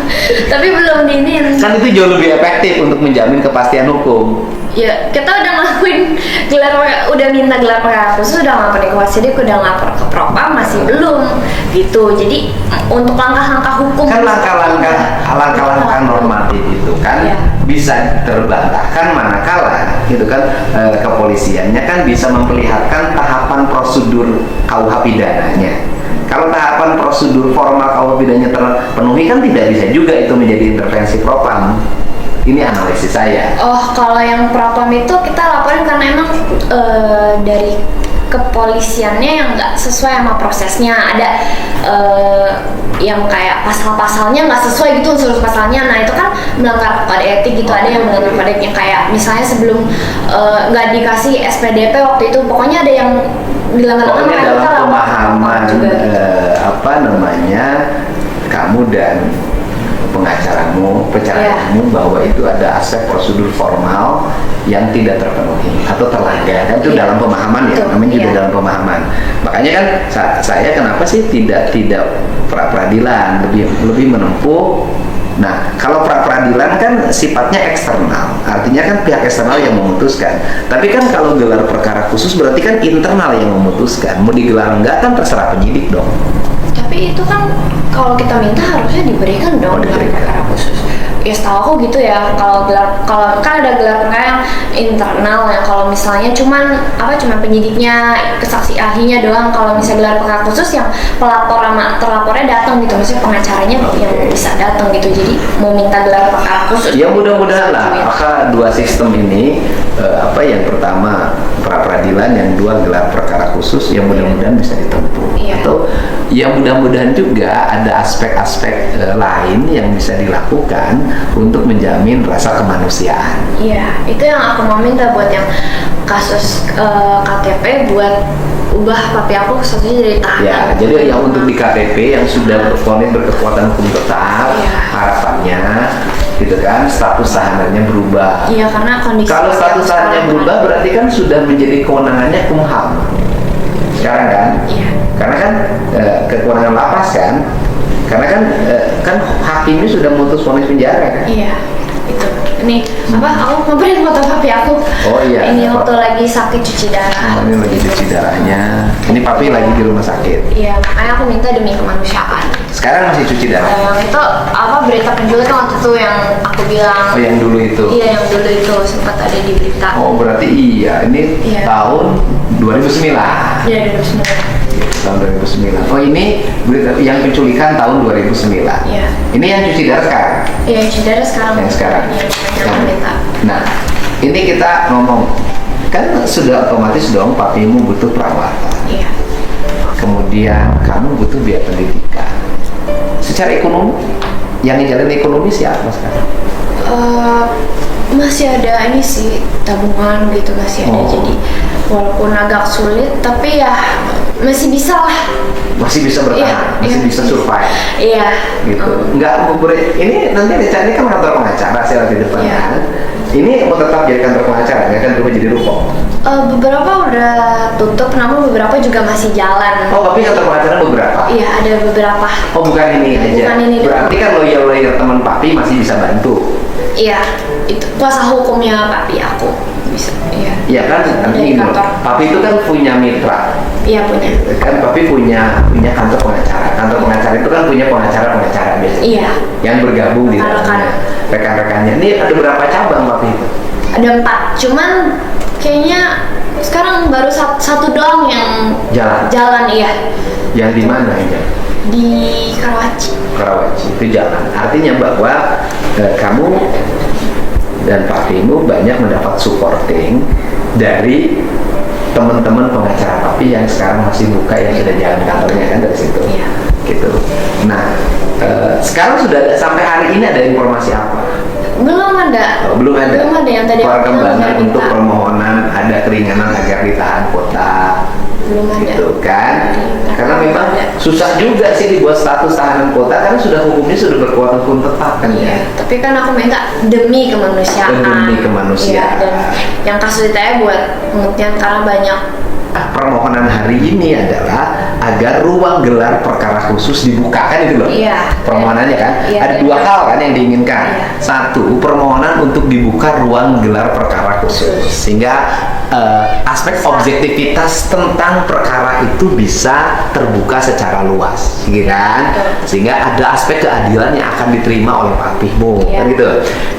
tapi belum diinin. Kan itu jauh lebih efektif untuk menjamin kepastian hukum. Ya, kita udah ngelakuin udah minta gelar perkara khusus, udah ngelaporin ke Wasidik, udah ngelapor ke Propam, masih belum gitu. Jadi untuk langkah-langkah hukum Kan langkah-langkah normatif itu kan bisa terbantahkan manakala gitu kan kepolisiannya kan bisa memperlihatkan tahapan prosedur KUH pidananya. Kalau tahapan prosedur formal KUH pidananya terpenuhi kan tidak bisa juga itu menjadi intervensi Propam. Ini analisis saya. Oh, kalau yang Propam itu kita laporin karena emang dari kepolisiannya yang nggak sesuai sama prosesnya. Ada yang kayak pasal-pasalnya nggak sesuai gitu unsur pasalnya. Nah itu kan melanggar kode etik gitu. Ada yang melanggar kode etik kayak misalnya sebelum nggak dikasih SPDP waktu itu, pokoknya ada yang dilanggar. Pokoknya dalam pemahaman apa namanya kamu dan pengacaramu bahwa itu ada aspek prosedur formal yang tidak terpenuhi atau terlanggar, kan itu dalam pemahaman ya, namanya juga dalam pemahaman. Makanya kan saya kenapa sih tidak pra peradilan, lebih menempuh. Nah, kalau pra peradilan kan sifatnya eksternal, artinya kan pihak eksternal yang memutuskan. Tapi kan kalau gelar perkara khusus berarti kan internal yang memutuskan. Mau digelar enggak kan terserah penyidik dong. Tapi itu kan kalau kita minta harusnya diberikan dong gelar perkara khusus. Ya setahu aku gitu ya. Kalau kan ada gelar perkara yang internal ya. Kalau misalnya cuman penyidiknya, kesaksi ahlinya doang. Kalau misalnya gelar perkara khusus yang pelapor sama terlapornya datang gitu, misalnya pengacaranya yang bisa datang gitu. Jadi mau minta gelar perkara khusus. Ya mudah-mudahan lah. Maka dua sistem ini yang pertama pra peradilan, yang dua gelar perkara khusus, yang mudah-mudahan bisa ditempuh. Atau yang mudah-mudahan juga ada aspek-aspek lain yang bisa dilakukan untuk menjamin rasa kemanusiaan. Iya, itu yang aku mau minta buat yang kasus KTP, buat ubah papi aku statusnya jadi tahanan. Ya, jadi yang untuk di KTP yang sudah berponis berkekuatan hukum tetap, harapannya gitu kan, status tahanannya berubah. Iya, karena kondisi. Kalau status tahanannya berubah berarti kan sudah menjadi kewenangannya Kumham. Sekarang kan? Iya. Karena kan kewenangan lapas kan? Karena kan hakim ini sudah memutus vonis penjara kan? Iya, itu. Ini aku ngobrolin foto papi aku. Oh iya. Ini waktu lagi sakit cuci darah. Oh, ini lagi cuci darahnya. Ini papi lagi di rumah sakit. Iya, makanya aku minta demi kemanusiaan. Sekarang masih cuci darah? Yang itu berita penculikan waktu itu yang aku bilang. Oh, yang dulu itu? Iya, yang dulu itu sempat ada di berita. Oh, berarti ini tahun 2009? Iya, 2009. Tahun 2009. Oh, ini berita yang penculikan tahun 2009. Iya. Ini yang cuci darah sekarang? Iya, yang cuci darah sekarang. Yang sekarang. Nah, ini kita ngomong kan sudah otomatis dong papimu butuh perawatan. Iya. Kemudian kamu butuh biaya pendidikan. Secara ekonomi, yang ngejalin ekonomi siapa sekarang? Masih ada ini sih tabungan gitu, masih ada. Jadi walaupun agak sulit tapi ya masih bisa lah. Masih bisa bertahan, masih bisa survive. Iya. Gitu. Enggak ini nanti rencananya kan kantor pengacara saya di depan kan. Ini mau tetap jadi kantor pengacara, nggak akan berubah jadi ruko? Beberapa udah tutup, namun beberapa juga masih jalan. Oh, tapi kantor pengacara beberapa? Iya, ada beberapa. Oh, bukan ini aja? Bukan ini. Berarti kan lawyer teman papi masih bisa bantu? Iya, itu kuasa hukumnya papi aku. Bisa, iya. Iya kan, nanti papi itu kan punya mitra. Iya, punya. Kan papi punya kantor pengacara. Kantor pengacara itu kan punya pengacara biasanya. Iya. Yang bergabung di dalamnya. Rekan-rekannya. Ini ada berapa cabang papi itu? Ada 4. Cuman kayaknya sekarang baru satu doang yang jalan, iya. Yang di mana ya? Di Karawaci itu jalan. Artinya bahwa kamu dan papimu banyak mendapat supporting dari teman-teman pengacara papi yang sekarang masih buka, yang sudah jalan kantornya kan dari situ. Iya. Gitu. Nah, sekarang sudah sampai hari ini ada informasi apa? Belum ada. Belum ada yang tadi perkembangan untuk permohonan ada keringanan agar ditahan kota. Belum ada. Gitu kan? Karena memang susah juga sih dibuat status tahanan kota karena hukumnya sudah berkuatan hukum tetap kan ya. Tapi kan aku minta demi kemanusiaan. Demi kemanusiaan. Iya, dan yang kasus ditanya buat pengertian karena banyak. Permohonan hari ini adalah agar ruang gelar perkara khusus dibukakan itu loh. Iya. Permohonannya kan. Iya, ada dua hal kan yang diinginkan. Iya. Satu, permohonan untuk dibuka ruang gelar perkara khusus sehingga aspek objektivitas tentang perkara itu bisa terbuka secara luas, gitu kan? Sehingga ada aspek keadilan yang akan diterima oleh papimu, kan gitu.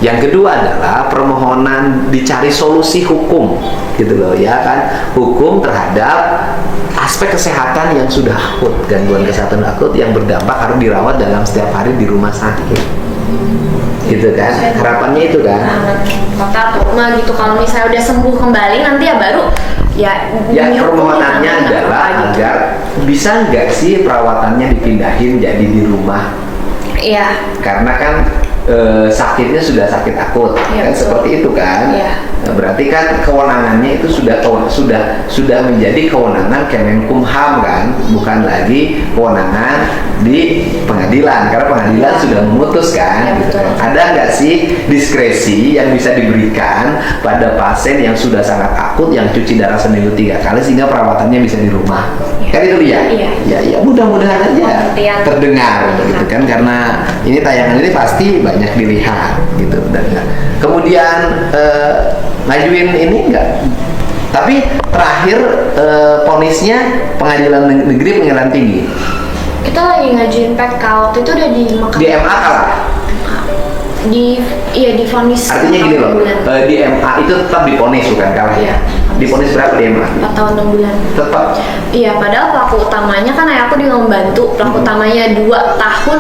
Yang kedua adalah permohonan dicari solusi hukum, gitu loh ya kan? Hukum terhadap aspek kesehatan yang sudah akut, gangguan kesehatan akut yang berdampak harus dirawat dalam setiap hari di rumah sakit. gitu kan, harapannya itu kan. Kata tuh gitu, kalau misalnya udah sembuh kembali nanti ya baru ya permohonannya adalah agar bisa nggak sih perawatannya dipindahin jadi di rumah. Iya. Karena kan sakitnya sudah sakit akut, ya, kan betul. Seperti itu kan. Ya. Nah, berarti kan kewenangannya itu sudah menjadi kewenangan Kemenkumham kan, bukan lagi kewenangan di pengadilan, karena pengadilan sudah memutus kan. Ya, gitu betul. kan. Ada nggak sih diskresi yang bisa diberikan pada pasien yang sudah sangat akut yang cuci darah seminggu 3 kali sehingga perawatannya bisa di rumah? Ya. Kan itu dia. Iya. Ya mudah-mudahan aja terdengar gitu kan, karena ini tayangan ini pasti banyak dilihat gitu. Dan kemudian ngajuin ini enggak, tapi terakhir vonisnya pengadilan negeri pengadilan tinggi. Kita lagi ngajuin PK, waktu itu udah di Mahkamah. Di MA kalah. Di vonis. Artinya gini loh, di MA itu tetap divonis bukan kalah ya. Divonis berapa di MA? 4 tahun 6 bulan. Tetap. Iya, padahal pelaku utamanya kan ayahku dia membantu. Pelaku utamanya 2 tahun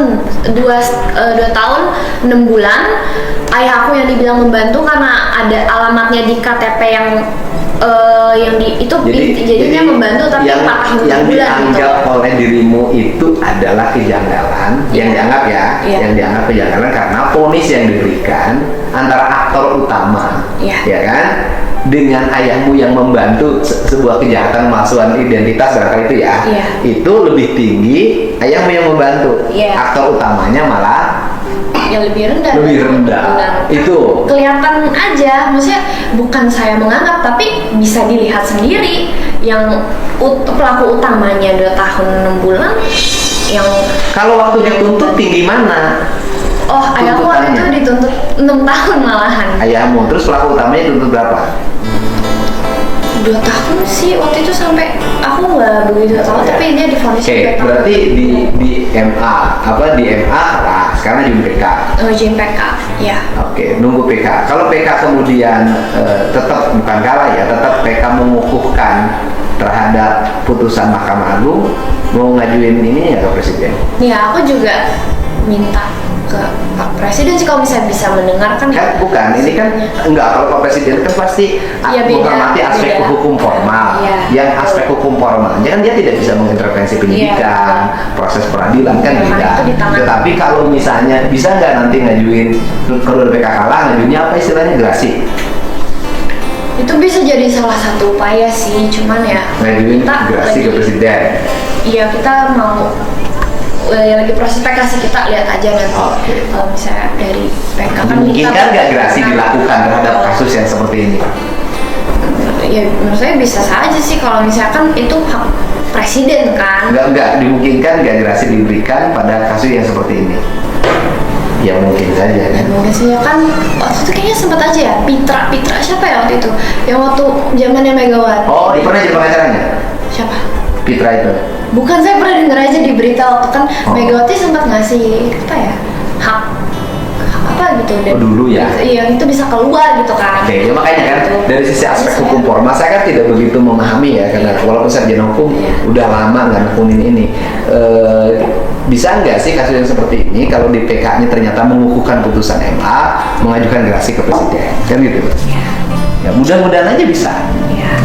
6 bulan. Ayah aku yang dibilang membantu karena ada alamatnya di KTP yang jadinya membantu tapi yang 4 tahun 6 yang bulan dianggap gitu. oleh dirimu itu adalah kejanggalan, yang dianggap yang dianggap kejanggalan karena vonis yang diberikan antara aktor utama, ya kan, dengan ayahmu yang membantu sebuah kejahatan pemalsuan identitas barangkali itu ya, itu lebih tinggi ayahmu yang membantu, aktor utamanya malah yang lebih rendah. Itu kelihatan aja, maksudnya bukan saya menganggap, tapi bisa dilihat sendiri yang pelaku utamanya 2 tahun 6 bulan yang kalau waktu dituntut tinggi mana? Ayahku waktu itu dituntut 6 tahun malahan. Ayahmu, terus pelaku utamanya dituntut berapa? 2 tahun sih waktu itu, sampai aku nggak begitu tahu, tapi dia divonis 2 tahun. Berarti di MA kalah, sekarang di PK. Ujian PK, ya. Oke, nunggu PK. Kalau PK kemudian tetap bukan kalah ya, tetap PK mengukuhkan terhadap putusan Mahkamah Agung, mau ngajuin ini ya ke Presiden? Ya, aku juga minta ke Pak Presiden sih kalau misalnya bisa mendengarkan. Kan bukan, ini kan enggak, kalau Pak Presiden kan pasti menghormati aspek hukum formal. Yang aspek hukum formalnya kan dia tidak bisa mengintervensi penyidikan, proses peradilan kan tidak. Tetapi kalau misalnya bisa nggak nanti ngajuin kalau PK kalah, ngajuinnya apa istilahnya, gerasi? Itu bisa jadi salah satu upaya sih, cuman ya ngajuin gerasi ke Presiden. Iya, kita mau lagi proses PK sih, kita lihat aja nanti. Kalau misalnya dari PK kan mungkin kan nggak gerasi dilakukan terhadap kasus yang seperti ini? Ya menurut saya bisa saja sih, kalau misalkan itu hak Presiden kan. Nggak dimungkinkan nggak gerasi diberikan pada kasus yang seperti ini? Ya mungkin saja kan. Mungkin sih ya kan, waktu itu kayaknya sempat aja ya Pitra siapa ya waktu itu, yang waktu zamannya Megawati. Dia pernah jadi pengacaranya? Siapa? Pitra itu? Bukan, saya pernah dengar aja di berita waktu kan Megawati sempat ngasih apa ya, hak apa gitu dulu ya? Iya, itu bisa keluar gitu kan. Oke, ya makanya kan dari sisi aspek hukum formal saya kan tidak begitu memahami ya, karena walaupun sarjana hukum udah lama nggak nekunin ini. Bisa nggak sih kasus yang seperti ini kalau di PK-nya ternyata mengukuhkan putusan MA, mengajukan gerasi ke Presiden, kan gitu? Ya mudah-mudahan aja bisa.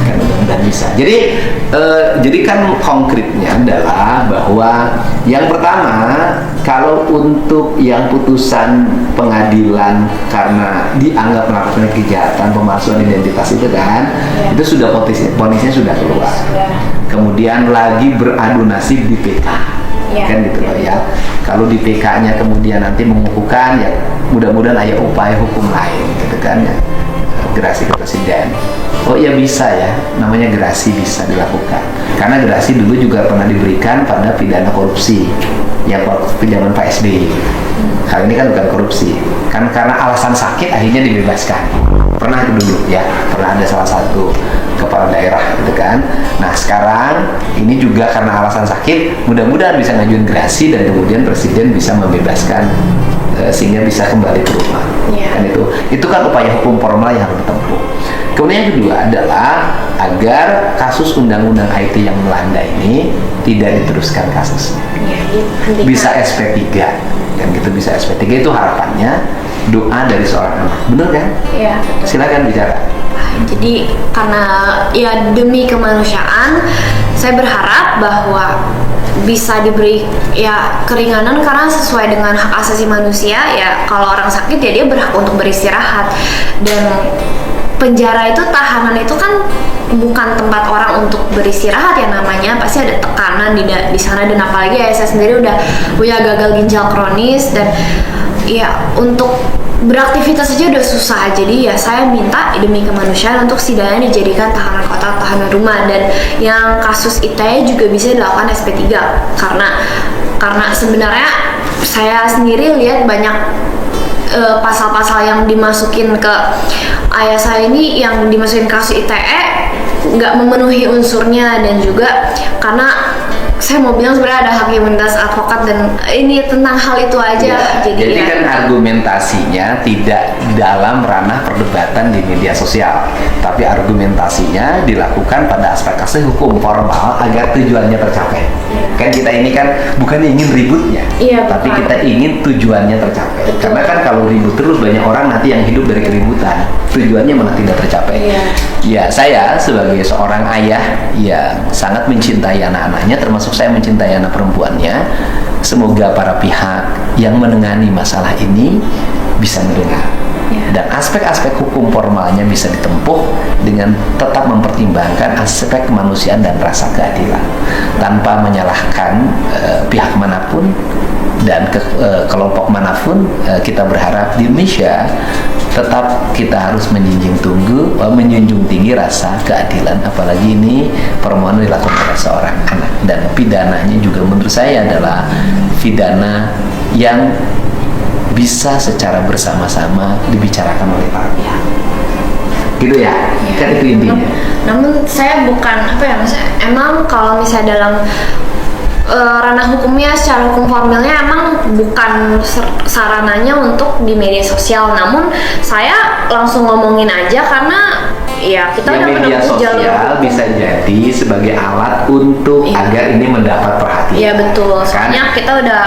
Kan mudah-mudahan bisa. Jadi kan konkretnya adalah bahwa yang pertama, kalau untuk yang putusan pengadilan karena dianggap melakukan kejahatan pemalsuan identitas itu kan, itu sudah vonisnya sudah keluar. Kemudian lagi beradu nasib di PK. Kan gitu loh ya. Kalau di PK-nya kemudian nanti mengukuhkan, ya mudah-mudahan ada upaya hukum lain gitu kan ya. Gerasi ke Presiden. Ya bisa ya, namanya gerasi bisa dilakukan. Karena gerasi dulu juga pernah diberikan pada pidana korupsi yang waktu zaman Pak SBY. Kali ini kan bukan korupsi, kan karena alasan sakit akhirnya dibebaskan. Pernah itu dulu ya, pernah ada salah satu kepala daerah gitu kan. Nah sekarang ini juga karena alasan sakit, mudah-mudahan bisa ngajuin gerasi dan kemudian Presiden bisa membebaskan sehingga bisa kembali ke rumah. Kan itu kan upaya hukum formal yang harus ditempuh. Kemudian yang kedua adalah agar kasus undang-undang IT yang melanda ini tidak diteruskan kasusnya. Bisa SP3. kan gitu bisa SP3 itu harapannya doa dari seorang anak, bener kan? Iya, betul. Silakan bicara. Jadi karena ya demi kemanusiaan, saya berharap bahwa bisa diberi ya keringanan karena sesuai dengan hak asasi manusia ya, kalau orang sakit ya dia berhak untuk beristirahat. Dan penjara itu, tahanan itu kan bukan tempat orang untuk beristirahat ya, namanya pasti ada tekanan di sana. Dan apalagi ya saya sendiri udah punya gagal ginjal kronis dan ya untuk beraktivitas saja udah susah. Jadi ya saya minta demi kemanusiaan untuk setidaknya dijadikan tahanan kota, tahanan rumah. Dan yang kasus ITE juga bisa dilakukan SP3 karena sebenarnya saya sendiri lihat banyak pasal-pasal yang dimasukin ke ayah saya ini, yang dimasukin kasus ITE nggak memenuhi unsurnya. Dan juga karena saya mau bilang sebenarnya ada hak imunitas advokat dan ini tentang hal itu aja. Ya, jadi ya, kan argumentasinya tidak dalam ranah perdebatan di media sosial, tapi argumentasinya dilakukan pada aspek-aspek hukum formal agar tujuannya tercapai. Kan kita ini kan bukan ingin ributnya, tapi bukan. kita ingin tujuannya tercapai. Betul. Karena kan kalau ribut terus banyak orang nanti yang hidup dari keributan, tujuannya malah tidak tercapai. Ya, saya sebagai seorang ayah yang sangat mencintai anak-anaknya, termasuk saya mencintai anak perempuannya. Semoga para pihak yang menangani masalah ini bisa mendengar. Dan aspek-aspek hukum formalnya bisa ditempuh dengan tetap mempertimbangkan aspek kemanusiaan dan rasa keadilan tanpa menyalahkan pihak manapun dan kelompok manapun. Kita berharap di Indonesia tetap kita harus menjunjung tinggi rasa keadilan, apalagi ini permohonan dilakukan oleh seorang anak. Dan pidananya juga menurut saya adalah pidana yang bisa secara bersama-sama dibicarakan oleh para pihak, gitu ya, kan itu intinya. Namun saya bukan maksudnya, emang kalau misalnya dalam ranah hukumnya, secara hukum formilnya emang bukan sarananya untuk di media sosial. Namun saya langsung ngomongin aja karena ya kita udah media menempuh jalur sosial hukum. bisa jadi sebagai alat untuk agar ini mendapat perhatian. Iya betul. Kan? Soalnya kita udah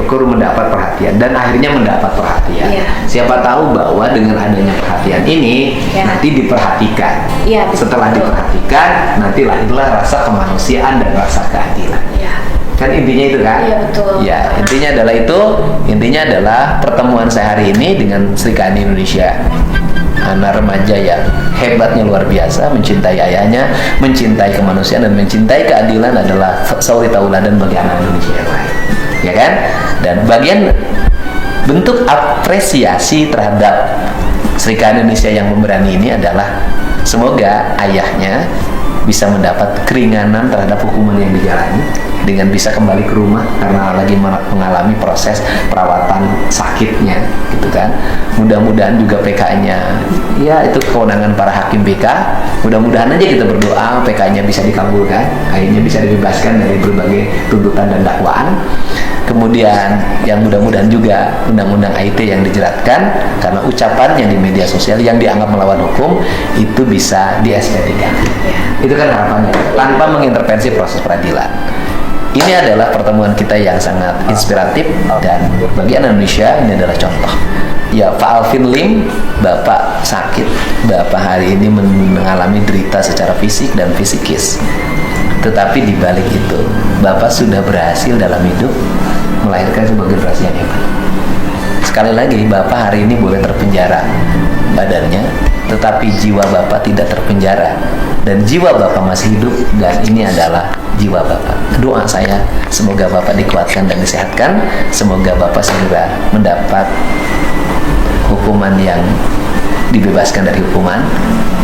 ukur mendapat perhatian dan akhirnya mendapat perhatian. Siapa tahu bahwa dengan adanya perhatian ini nanti diperhatikan. Setelah diperhatikan, nanti lahirlah rasa kemanusiaan dan rasa keadilan. Kan intinya itu kan? Iya betul. Ya, intinya adalah itu. Intinya adalah pertemuan saya hari ini dengan Sri Kandi Indonesia. Anak remaja yang hebatnya luar biasa, mencintai ayahnya, mencintai kemanusiaan dan mencintai keadilan adalah suri tauladan bagi anak Indonesia yang lain. Ya kan? Dan bagian bentuk apresiasi terhadap Sri Kandi Indonesia yang pemberani ini adalah semoga ayahnya bisa mendapat keringanan terhadap hukuman yang dijalani dengan bisa kembali ke rumah karena lagi mengalami proses perawatan sakitnya, gitu kan. Mudah-mudahan juga PK-nya, ya itu kewenangan para hakim PK. Mudah-mudahan aja kita berdoa PK-nya bisa dikabulkan, akhirnya bisa dibebaskan dari berbagai tuntutan dan dakwaan. Kemudian yang mudah-mudahan juga undang-undang IT yang dijeratkan karena ucapan yang di media sosial yang dianggap melawan hukum itu bisa di SP3. Itu kan harapannya, tanpa mengintervensi proses peradilan. Ini adalah pertemuan kita yang sangat inspiratif dan bagi anak Indonesia ini adalah contoh. Ya, Pak Alvin Lim, Bapak sakit, Bapak hari ini mengalami derita secara fisik dan fisikis. Tetapi di balik itu, Bapak sudah berhasil dalam hidup melahirkan sebuah generasi yang hebat. Sekali lagi, Bapak hari ini boleh terpenjara badannya, tetapi jiwa Bapak tidak terpenjara. Dan jiwa Bapak masih hidup, dan ini adalah jiwa Bapak. Doa saya, semoga Bapak dikuatkan dan disehatkan. Semoga Bapak segera mendapat hukuman yang dibebaskan dari hukuman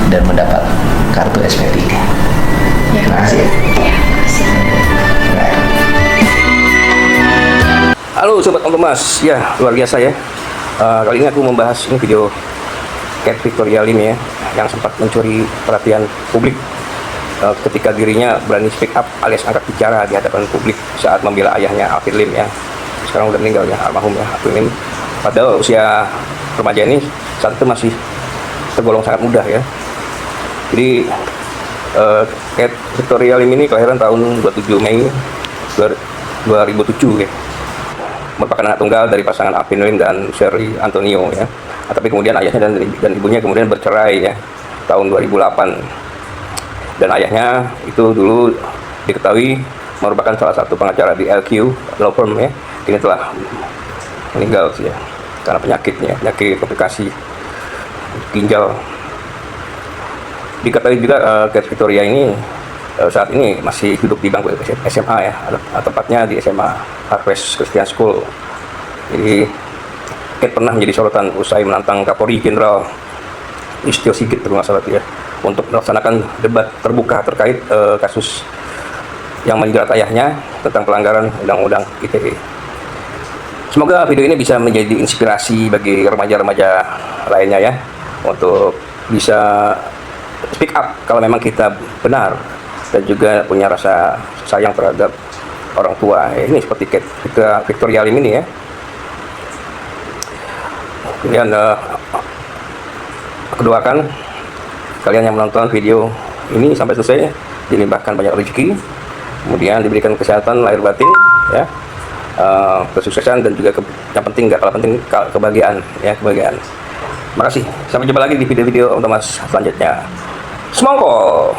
dan mendapat kartu SP3. Terima kasih. Halo Sobat Om Thomas, ya luar biasa ya. Kali ini aku membahas ini video Cat Victoria Lim ya, yang sempat mencuri perhatian publik ketika dirinya berani speak up alias angkat bicara di hadapan publik saat membela ayahnya Alvin Lim ya. Sekarang udah meninggal ya, almarhum ya Alvin Lim. Padahal usia remaja ini saat itu masih tergolong sangat muda ya. Jadi Cat Victoria Lim ini kelahiran tahun 27 Mei 2007 ya. merupakan anak tunggal dari pasangan Alvin Lim dan Sherry Antonio ya. Tapi kemudian ayahnya dan ibunya kemudian bercerai ya tahun 2008. Dan ayahnya itu dulu diketahui merupakan salah satu pengacara di LQ Law Firm ya. Ini telah meninggal sih ya karena penyakit komplikasi ginjal. Diketahui juga Kate Victoria ini saat ini masih hidup di bangku SMA ya, tepatnya di SMA Harvest Christian School. Jadi Kate pernah menjadi sorotan usai menantang Kapolri Jenderal Listio Sigit kalau nggak salah ya, untuk melaksanakan debat terbuka terkait kasus yang menjerat ayahnya tentang pelanggaran Undang-Undang ITE. Semoga video ini bisa menjadi inspirasi bagi remaja-remaja lainnya ya, untuk bisa speak up kalau memang kita benar dan juga punya rasa sayang terhadap orang tua. Ini seperti Kate Victoria Lim ini ya. Kemudian aku doakan kalian yang menonton video ini sampai selesai dilimpahkan banyak rezeki, kemudian diberikan kesehatan lahir batin ya, kesuksesan, dan juga yang penting nggak kalah penting kebahagiaan ya, kebahagiaan. Makasih, sampai jumpa lagi di video-video Om Thomas selanjutnya. Semongko.